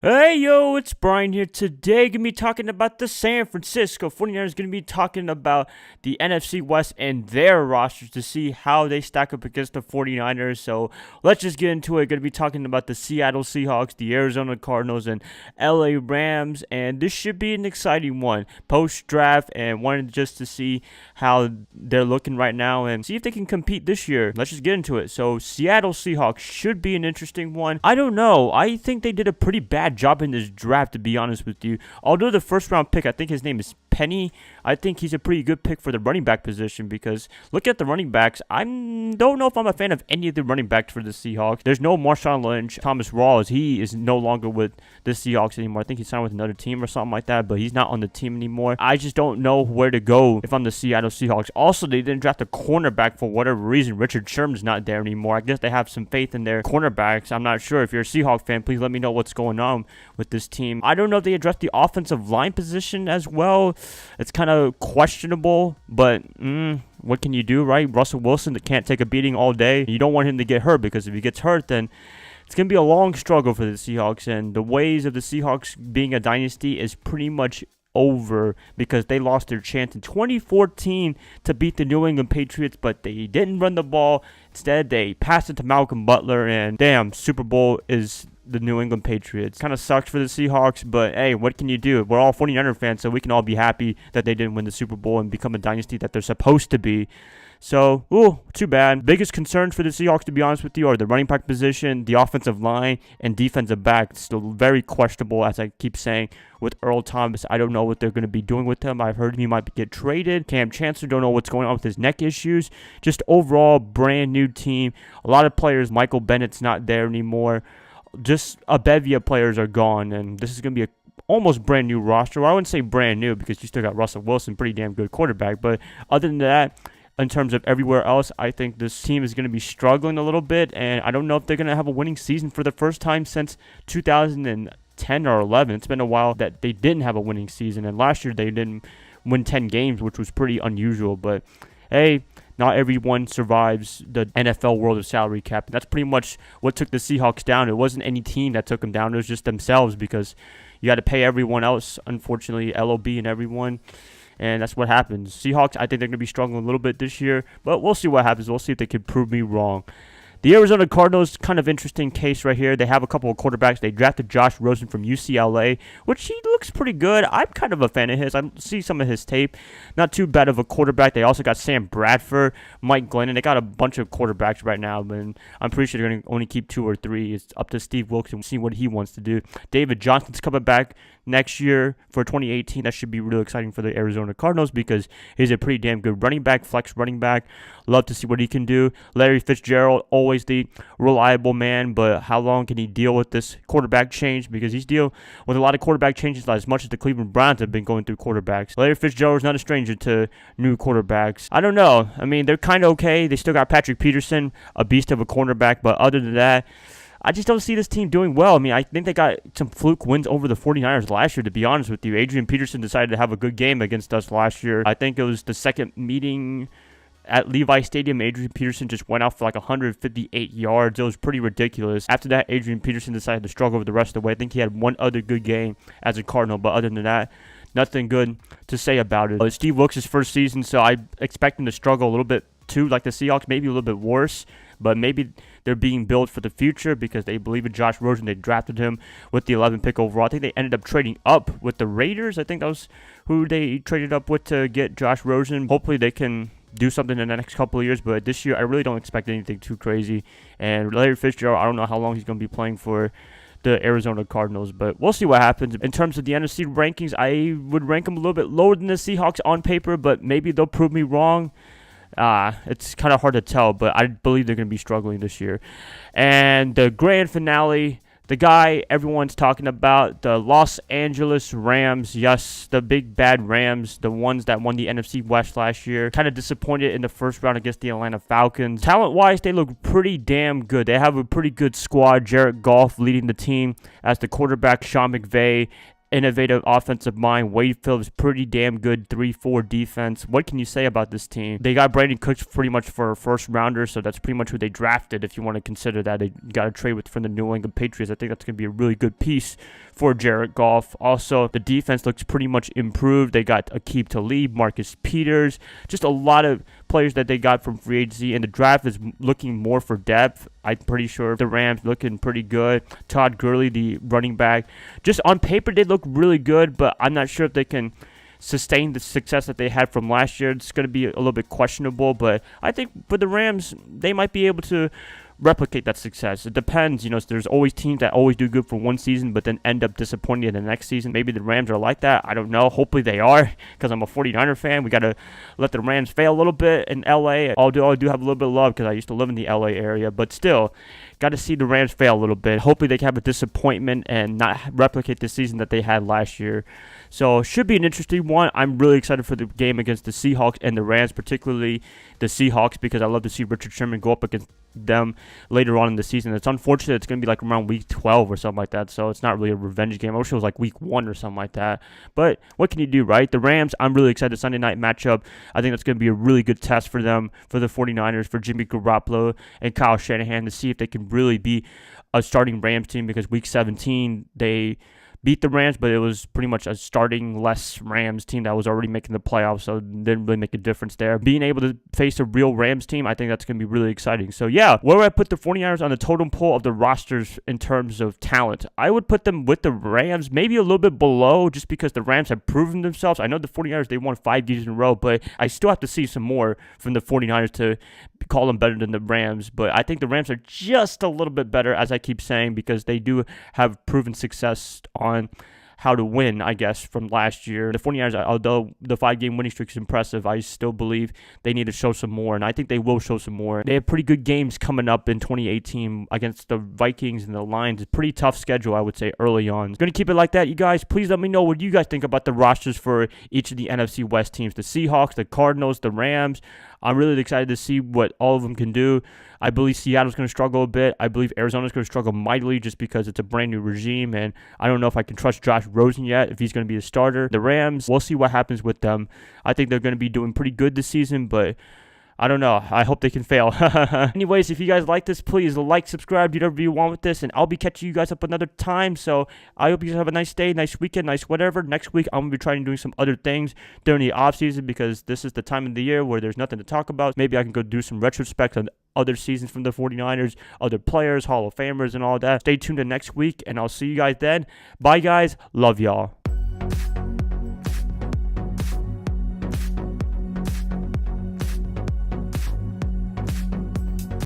Hey yo, it's Brian here. Today, gonna be talking about the San Francisco 49ers. Gonna be talking about the NFC West and their rosters to see how they stack up against the 49ers. So let's just get into it. Gonna be talking about the Seattle Seahawks, the Arizona Cardinals, and LA Rams. And this should be an exciting one post-draft, and wanted just to see how they're looking right now and see if they can compete this year. Let's just get into it. So Seattle Seahawks should be an interesting one. I don't know. I think they did a pretty bad job in this draft, to be honest with you. Although the first round pick, I think his name is Penny, I think he's a pretty good pick for the running back position, because look at the running backs. I don't know if I'm a fan of any of the running backs for the Seahawks. There's no Marshawn Lynch. Thomas Rawls, he is no longer with the Seahawks anymore. I think he signed with another team or something like that, but he's not on the team anymore. I just don't know where to go if I'm the Seattle Seahawks. Also, they didn't draft a cornerback for whatever reason. Richard Sherman's not there anymore. I guess they have some faith in their cornerbacks. I'm not sure. If you're a Seahawks fan, please let me know what's going on with this team. I don't know if they addressed the offensive line position as well. It's kind of questionable, but what can you do, right? Russell Wilson that can't take a beating all day. You don't want him to get hurt, because if he gets hurt, then it's going to be a long struggle for the Seahawks. And the ways of the Seahawks being a dynasty is pretty much over, because they lost their chance in 2014 to beat the New England Patriots, but they didn't run the ball. Instead, they passed it to Malcolm Butler, and damn, Super Bowl is the New England Patriots. Kind of sucks for the Seahawks, but hey, what can you do? We're all 49er fans, so we can all be happy that they didn't win the Super Bowl and become a dynasty that they're supposed to be. So, too bad. Biggest concerns for the Seahawks, to be honest with you, are the running back position, the offensive line, and defensive back. Still very questionable, as I keep saying, with Earl Thomas. I don't know what they're going to be doing with him. I've heard he might get traded. Cam Chancellor, don't know what's going on with his neck issues. Just overall, brand new team. A lot of players. Michael Bennett's not there anymore. Just a bevy of players are gone, and this is going to be a almost brand new roster. Well, I wouldn't say brand new, because you still got Russell Wilson, pretty damn good quarterback. But other than that, in terms of everywhere else, I think this team is going to be struggling a little bit, and I don't know if they're going to have a winning season for the first time since 2010 or 11. It's been a while that they didn't have a winning season, and last year they didn't win 10 games, which was pretty unusual. But hey, not everyone survives the NFL world of salary cap. That's pretty much what took the Seahawks down. It wasn't any team that took them down. It was just themselves, because you got to pay everyone else, unfortunately, LOB and everyone. And that's what happens. Seahawks, I think they're going to be struggling a little bit this year, but we'll see what happens. We'll see if they can prove me wrong. The Arizona Cardinals, kind of interesting case right here. They have a couple of quarterbacks. They drafted Josh Rosen from UCLA, which he looks pretty good. I'm kind of a fan of his. I see some of his tape. Not too bad of a quarterback. They also got Sam Bradford, Mike Glennon. They got a bunch of quarterbacks right now, but I'm pretty sure they're going to only keep 2 or 3. It's up to Steve Wilkes and see what he wants to do. David Johnson's coming back next year for 2018. That should be really exciting for the Arizona Cardinals, because he's a pretty damn good running back, flex running back. Love to see what he can do. Larry Fitzgerald, always the reliable man, but how long can he deal with this quarterback change? Because he's dealing with a lot of quarterback changes, as much as the Cleveland Browns have been going through quarterbacks. Larry Fitzgerald is not a stranger to new quarterbacks. I don't know. I mean, they're kind of okay. They still got Patrick Peterson, a beast of a cornerback, but other than that, I just don't see this team doing well. I mean, I think they got some fluke wins over the 49ers last year, to be honest with you. Adrian Peterson decided to have a good game against us last year. I think it was the second meeting at Levi Stadium. Adrian Peterson just went out for like 158 yards. It was pretty ridiculous. After that, Adrian Peterson decided to struggle the rest of the way. I think he had one other good game as a Cardinal, but other than that, nothing good to say about it. It's Steve Wilkes' first season, so I expect him to struggle a little bit too, like the Seahawks, maybe a little bit worse. But maybe they're being built for the future, because they believe in Josh Rosen. They drafted him with the 11th pick overall. I think they ended up trading up with the Raiders. I think that was who they traded up with to get Josh Rosen. Hopefully they can do something in the next couple of years, but this year I really don't expect anything too crazy. And Larry Fitzgerald, I don't know how long he's going to be playing for the Arizona Cardinals, but we'll see what happens. In terms of the NFC rankings, I would rank them a little bit lower than the Seahawks on paper, but maybe they'll prove me wrong. It's kind of hard to tell, but I believe they're going to be struggling this year. And the grand finale, the guy everyone's talking about, the Los Angeles Rams. Yes, the big bad Rams, the ones that won the NFC West last year. Kind of disappointed in the first round against the Atlanta Falcons. Talent-wise, they look pretty damn good. They have a pretty good squad. Jared Goff leading the team as the quarterback, Sean McVay. Innovative offensive mind. Wade Phillips, pretty damn good 3-4 defense. What can you say about this team? They got Brandon Cooks pretty much for a first rounder, so that's pretty much who they drafted if you want to consider that. They got a trade with from the New England Patriots. I think that's going to be a really good piece for Jared Goff. Also, the defense looks pretty much improved. They got Aqib Talib, Marcus Peters, just a lot of players that they got from free agency, and the draft is looking more for depth. I'm pretty sure the Rams looking pretty good. Todd Gurley, the running back, just on paper they look really good, but I'm not sure if they can sustain the success that they had from last year. It's going to be a little bit questionable, but I think for the Rams, they might be able to replicate that success. It depends. There's always teams that always do good for one season but then end up disappointing in the next season. Maybe the Rams are like that. I don't know. Hopefully they are, because I'm a 49er fan. We got to let the Rams fail a little bit in LA. Although I do have a little bit of love because I used to live in the LA area, but still, got to see the Rams fail a little bit. Hopefully they can have a disappointment and not replicate the season that they had last year. So should be an interesting one. I'm really excited for the game against the Seahawks and the Rams, particularly the Seahawks, because I love to see Richard Sherman go up against them later on in the season. It's unfortunate it's going to be like around week 12 or something like that, so it's not really a revenge game. I wish it was like week 1 or something like that, but what can you do, right? The Rams, I'm really excited. Sunday night matchup, I think that's going to be a really good test for them, for the 49ers, for Jimmy Garoppolo and Kyle Shanahan, to see if they can really be a starting Rams team, because week 17 they beat the Rams, but it was pretty much a starting less Rams team that was already making the playoffs, so it didn't really make a difference there. Being able to face a real Rams team, I think that's going to be really exciting. So yeah, where would I put the 49ers on the totem pole of the rosters in terms of talent? I would put them with the Rams, maybe a little bit below, just because the Rams have proven themselves. I know the 49ers, they won 5 games in a row, but I still have to see some more from the 49ers to call them better than the Rams. But I think the Rams are just a little bit better, as I keep saying, because they do have proven success on how to win, I guess, from last year. The 49ers, although the 5-game winning streak is impressive, I still believe they need to show some more, and I think they will show some more. They have pretty good games coming up in 2018 against the Vikings and the Lions. It's a pretty tough schedule, I would say, early on. Going to keep it like that, you guys. Please let me know what you guys think about the rosters for each of the NFC West teams, the Seahawks, the Cardinals, the Rams. I'm really excited to see what all of them can do. I believe Seattle's going to struggle a bit. I believe Arizona's going to struggle mightily just because it's a brand new regime, and I don't know if I can trust Josh Rosen yet, if he's going to be the starter. The Rams, we'll see what happens with them. I think they're going to be doing pretty good this season, but I don't know. I hope they can fail. Anyways, if you guys like this, please like, subscribe, do whatever you want with this, and I'll be catching you guys up another time. So I hope you guys have a nice day, nice weekend, nice whatever. Next week, I'm going to be trying to do some other things during the off season, because this is the time of the year where there's nothing to talk about. Maybe I can go do some retrospect on other seasons from the 49ers, other players, Hall of Famers, and all that. Stay tuned to next week, and I'll see you guys then. Bye, guys. Love y'all.